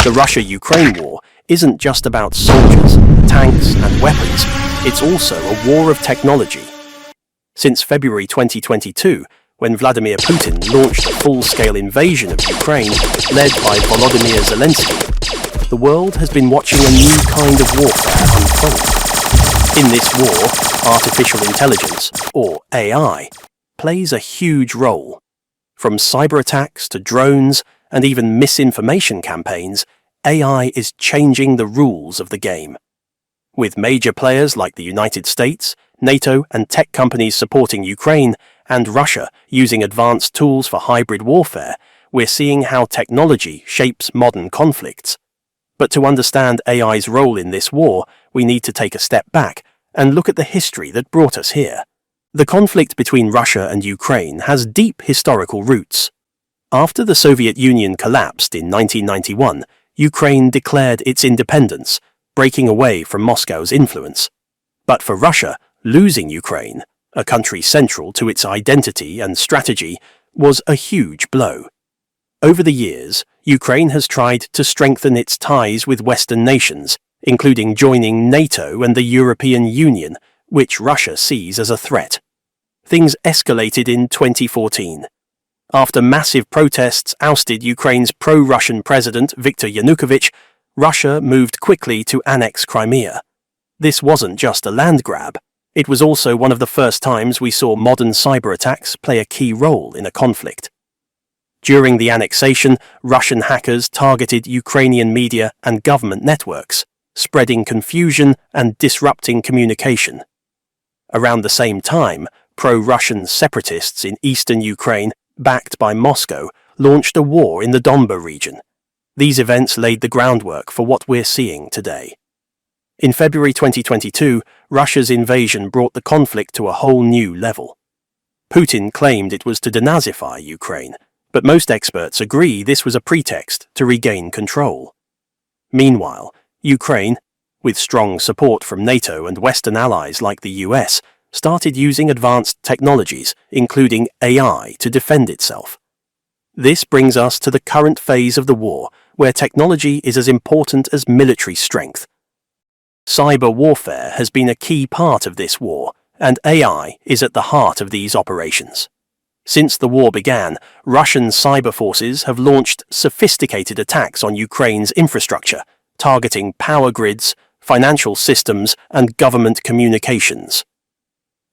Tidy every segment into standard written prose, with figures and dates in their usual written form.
The Russia-Ukraine war isn't just about soldiers, tanks, and weapons. It's also a war of technology. Since February 2022, when Vladimir Putin launched a full-scale invasion of Ukraine, led by Volodymyr Zelensky, the world has been watching a new kind of warfare unfold. In this war, artificial intelligence, or AI, plays a huge role. From cyberattacks to drones and even misinformation campaigns, AI is changing the rules of the game. With major players like the United States, NATO, and tech companies supporting Ukraine, and Russia using advanced tools for hybrid warfare, we're seeing how technology shapes modern conflicts. But to understand AI's role in this war, we need to take a step back and look at the history that brought us here. The conflict between Russia and Ukraine has deep historical roots. After the Soviet Union collapsed in 1991, Ukraine declared its independence, breaking away from Moscow's influence. But for Russia, losing Ukraine, a country central to its identity and strategy, was a huge blow. Over the years, Ukraine has tried to strengthen its ties with Western nations, including joining NATO and the European Union, which Russia sees as a threat. Things escalated in 2014. After massive protests ousted Ukraine's pro-Russian president Viktor Yanukovych, Russia moved quickly to annex Crimea. This wasn't just a land grab. It was also one of the first times we saw modern cyberattacks play a key role in a conflict. During the annexation, Russian hackers targeted Ukrainian media and government networks, spreading confusion and disrupting communication. Around the same time, pro-Russian separatists in eastern Ukraine, backed by Moscow, launched a war in the Donbas region. These events laid the groundwork for what we're seeing today. In February 2022, Russia's invasion brought the conflict to a whole new level. Putin claimed it was to denazify Ukraine, but most experts agree this was a pretext to regain control. Meanwhile, Ukraine, with strong support from NATO and Western allies like the US, started using advanced technologies, including AI, to defend itself. This brings us to the current phase of the war, where technology is as important as military strength. Cyber warfare has been a key part of this war, and AI is at the heart of these operations. Since the war began, Russian cyber forces have launched sophisticated attacks on Ukraine's infrastructure, targeting power grids, financial systems, and government communications.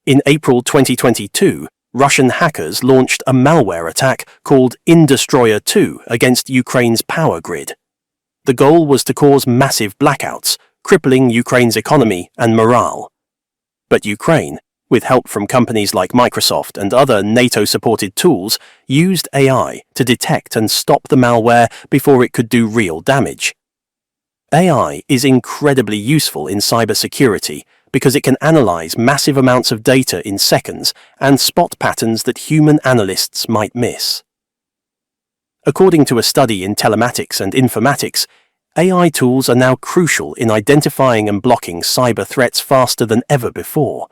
In April 2022, Russian hackers launched a malware attack called Indestroyer 2 against Ukraine's power grid. The goal was to cause massive blackouts, crippling Ukraine's economy and morale. But Ukraine, with help from companies like Microsoft and other NATO-supported tools, used AI to detect and stop the malware before it could do real damage. AI is incredibly useful in cybersecurity because it can analyze massive amounts of data in seconds and spot patterns that human analysts might miss. According to a study in telematics and informatics, AI tools are now crucial in identifying and blocking cyber threats faster than ever before.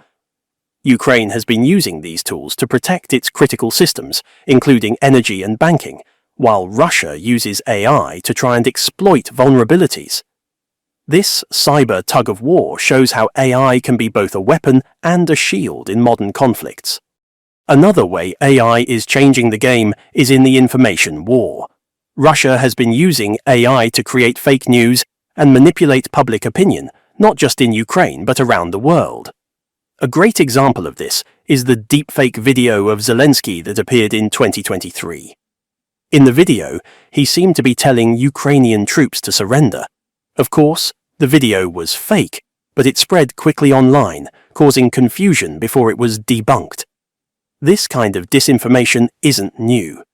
Ukraine has been using these tools to protect its critical systems, including energy and banking, while Russia uses AI to try and exploit vulnerabilities. This cyber tug-of-war shows how AI can be both a weapon and a shield in modern conflicts. Another way AI is changing the game is in the information war. Russia has been using AI to create fake news and manipulate public opinion, not just in Ukraine but around the world. A great example of this is the deepfake video of Zelensky that appeared in 2023. In the video, he seemed to be telling Ukrainian troops to surrender. Of course, the video was fake, but it spread quickly online, causing confusion before it was debunked. This kind of disinformation isn't new.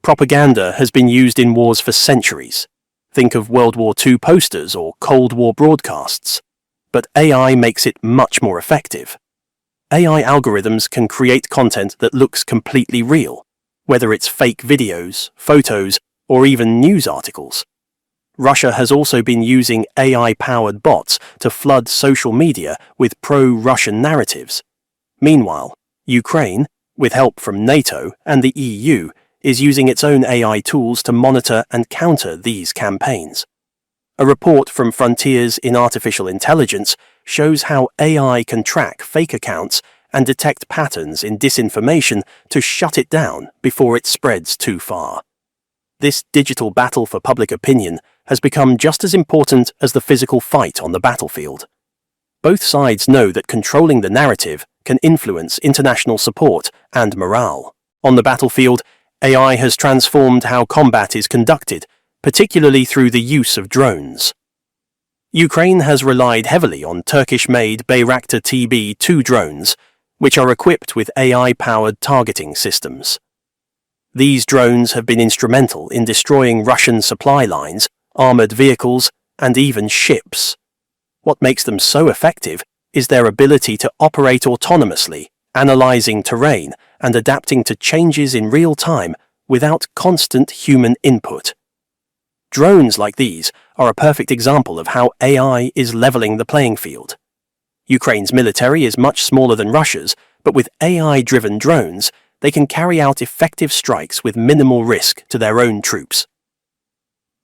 Propaganda has been used in wars for centuries. Think of World War II posters or Cold War broadcasts. But AI makes it much more effective. AI algorithms can create content that looks completely real, whether it's fake videos, photos, or even news articles. Russia has also been using AI-powered bots to flood social media with pro-Russian narratives. Meanwhile, Ukraine, with help from NATO and the EU, is using its own AI tools to monitor and counter these campaigns. A report from Frontiers in Artificial Intelligence shows how AI can track fake accounts and detect patterns in disinformation to shut it down before it spreads too far. This digital battle for public opinion has become just as important as the physical fight on the battlefield. Both sides know that controlling the narrative can influence international support and morale. On the battlefield, AI has transformed how combat is conducted, particularly through the use of drones. Ukraine has relied heavily on Turkish-made Bayraktar TB2 drones, which are equipped with AI-powered targeting systems. These drones have been instrumental in destroying Russian supply lines, armored vehicles, and even ships. What makes them so effective is their ability to operate autonomously, analyzing terrain and adapting to changes in real time without constant human input. Drones like these are a perfect example of how AI is leveling the playing field. Ukraine's military is much smaller than Russia's, but with AI-driven drones, they can carry out effective strikes with minimal risk to their own troops.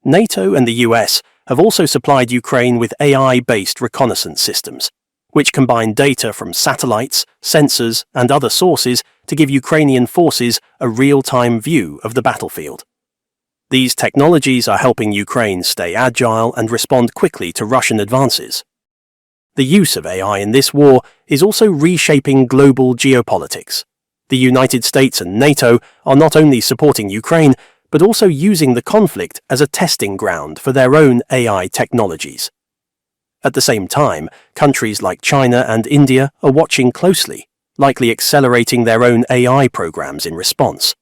NATO and the US have also supplied Ukraine with AI-based reconnaissance systems, which combine data from satellites, sensors, and other sources to give Ukrainian forces a real-time view of the battlefield. These technologies are helping Ukraine stay agile and respond quickly to Russian advances. The use of AI in this war is also reshaping global geopolitics. The United States and NATO are not only supporting Ukraine, but also using the conflict as a testing ground for their own AI technologies. At the same time, countries like China and India are watching closely, likely accelerating their own AI programs in response.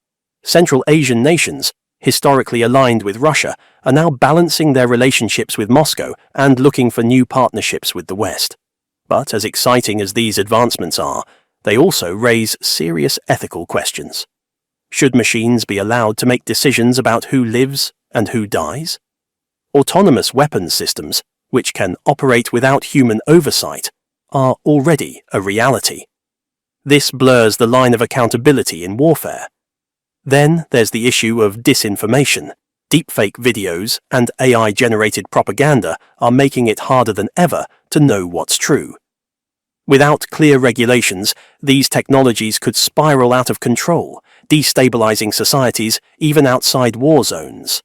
Central Asian nations, historically aligned with Russia, are now balancing their relationships with Moscow and looking for new partnerships with the West. But as exciting as these advancements are, they also raise serious ethical questions. Should machines be allowed to make decisions about who lives and who dies? Autonomous weapons systems, which can operate without human oversight, are already a reality. This blurs the line of accountability in warfare. Then there's the issue of disinformation. Deepfake videos and AI-generated propaganda are making it harder than ever to know what's true. Without clear regulations, these technologies could spiral out of control, destabilizing societies even outside war zones.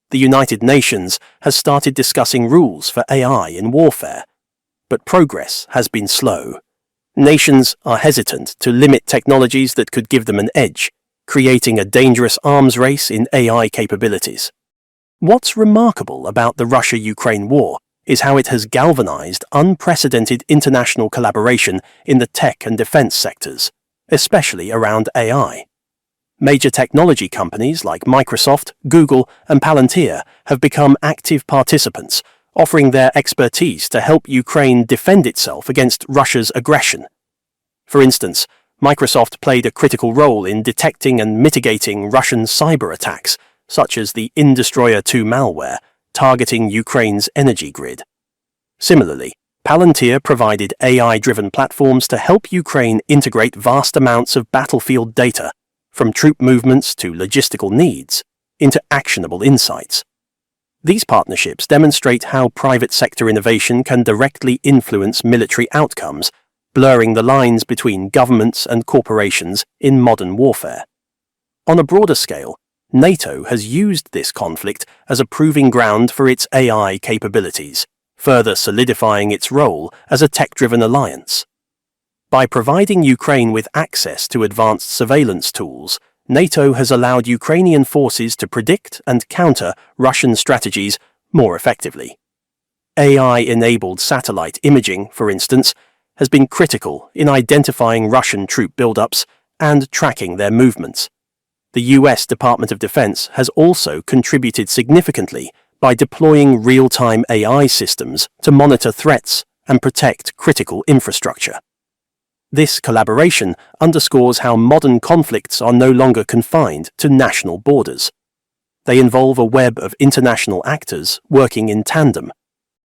The United Nations has started discussing rules for AI in warfare, but progress has been slow. Nations are hesitant to limit technologies that could give them an edge, creating a dangerous arms race in AI capabilities. What's remarkable about the Russia-Ukraine war is how it has galvanized unprecedented international collaboration in the tech and defense sectors, especially around AI. Major technology companies like Microsoft, Google, and Palantir have become active participants, offering their expertise to help Ukraine defend itself against Russia's aggression. For instance, Microsoft played a critical role in detecting and mitigating Russian cyberattacks, such as the Indestroyer 2 malware, targeting Ukraine's energy grid. Similarly, Palantir provided AI-driven platforms to help Ukraine integrate vast amounts of battlefield data, from troop movements to logistical needs, into actionable insights. These partnerships demonstrate how private sector innovation can directly influence military outcomes, blurring the lines between governments and corporations in modern warfare. On a broader scale, NATO has used this conflict as a proving ground for its AI capabilities, further solidifying its role as a tech-driven alliance. By providing Ukraine with access to advanced surveillance tools, NATO has allowed Ukrainian forces to predict and counter Russian strategies more effectively. AI-enabled satellite imaging, for instance, has been critical in identifying Russian troop buildups and tracking their movements. The US Department of Defense has also contributed significantly by deploying real-time AI systems to monitor threats and protect critical infrastructure. This collaboration underscores how modern conflicts are no longer confined to national borders. They involve a web of international actors working in tandem.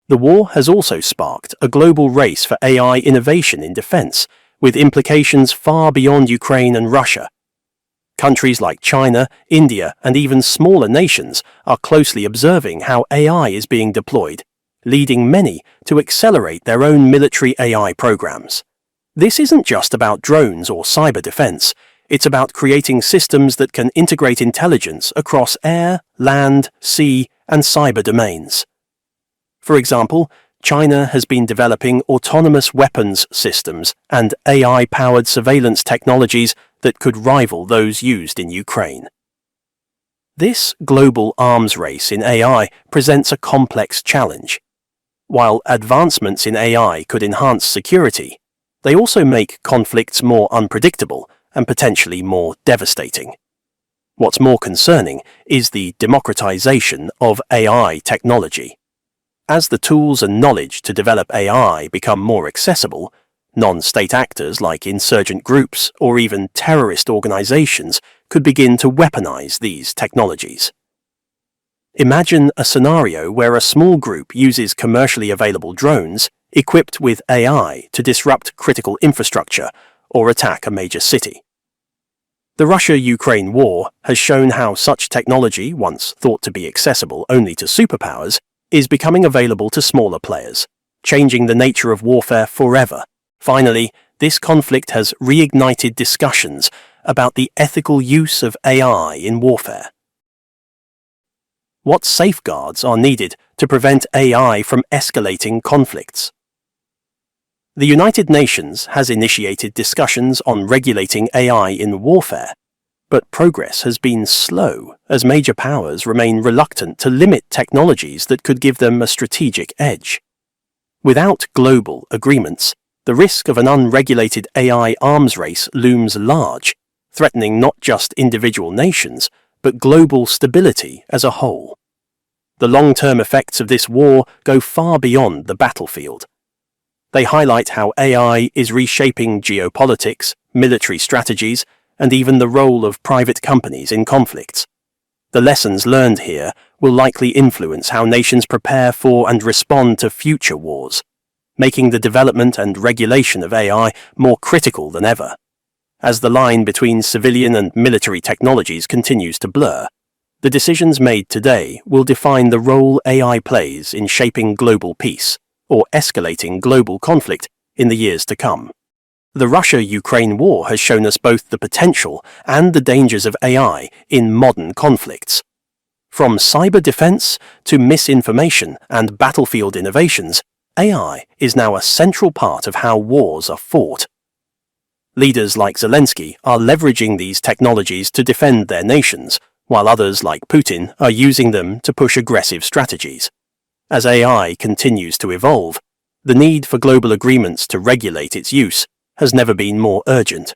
The war has also sparked a global race for AI innovation in defense, with implications far beyond Ukraine and Russia. Countries like China, India, and even smaller nations are closely observing how AI is being deployed, leading many to accelerate their own military AI programs. This isn't just about drones or cyber defense, it's about creating systems that can integrate intelligence across air, land, sea, and cyber domains. For example, China has been developing autonomous weapons systems and AI-powered surveillance technologies that could rival those used in Ukraine. This global arms race in AI presents a complex challenge. While advancements in AI could enhance security, they also make conflicts more unpredictable and potentially more devastating. What's more concerning is the democratization of AI technology. As the tools and knowledge to develop AI become more accessible, non-state actors like insurgent groups or even terrorist organizations could begin to weaponize these technologies. Imagine a scenario where a small group uses commercially available drones equipped with AI to disrupt critical infrastructure or attack a major city. The Russia-Ukraine war has shown how such technology, once thought to be accessible only to superpowers, is becoming available to smaller players, changing the nature of warfare forever. Finally, this conflict has reignited discussions about the ethical use of AI in warfare. What safeguards are needed to prevent AI from escalating conflicts? The United Nations has initiated discussions on regulating AI in warfare, but progress has been slow as major powers remain reluctant to limit technologies that could give them a strategic edge. Without global agreements, the risk of an unregulated AI arms race looms large, threatening not just individual nations, but global stability as a whole. The long-term effects of this war go far beyond the battlefield. They highlight how AI is reshaping geopolitics, military strategies, and even the role of private companies in conflicts. The lessons learned here will likely influence how nations prepare for and respond to future wars, making the development and regulation of AI more critical than ever. As the line between civilian and military technologies continues to blur, the decisions made today will define the role AI plays in shaping global peace or escalating global conflict in the years to come. The Russia-Ukraine war has shown us both the potential and the dangers of AI in modern conflicts. From cyber defense to misinformation and battlefield innovations, AI is now a central part of how wars are fought. Leaders like Zelensky are leveraging these technologies to defend their nations, while others like Putin are using them to push aggressive strategies. As AI continues to evolve, the need for global agreements to regulate its use has never been more urgent.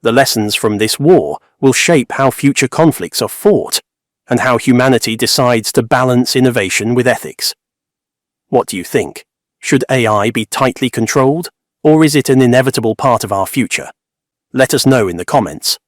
The lessons from this war will shape how future conflicts are fought and how humanity decides to balance innovation with ethics. What do you think? Should AI be tightly controlled, or is it an inevitable part of our future? Let us know in the comments.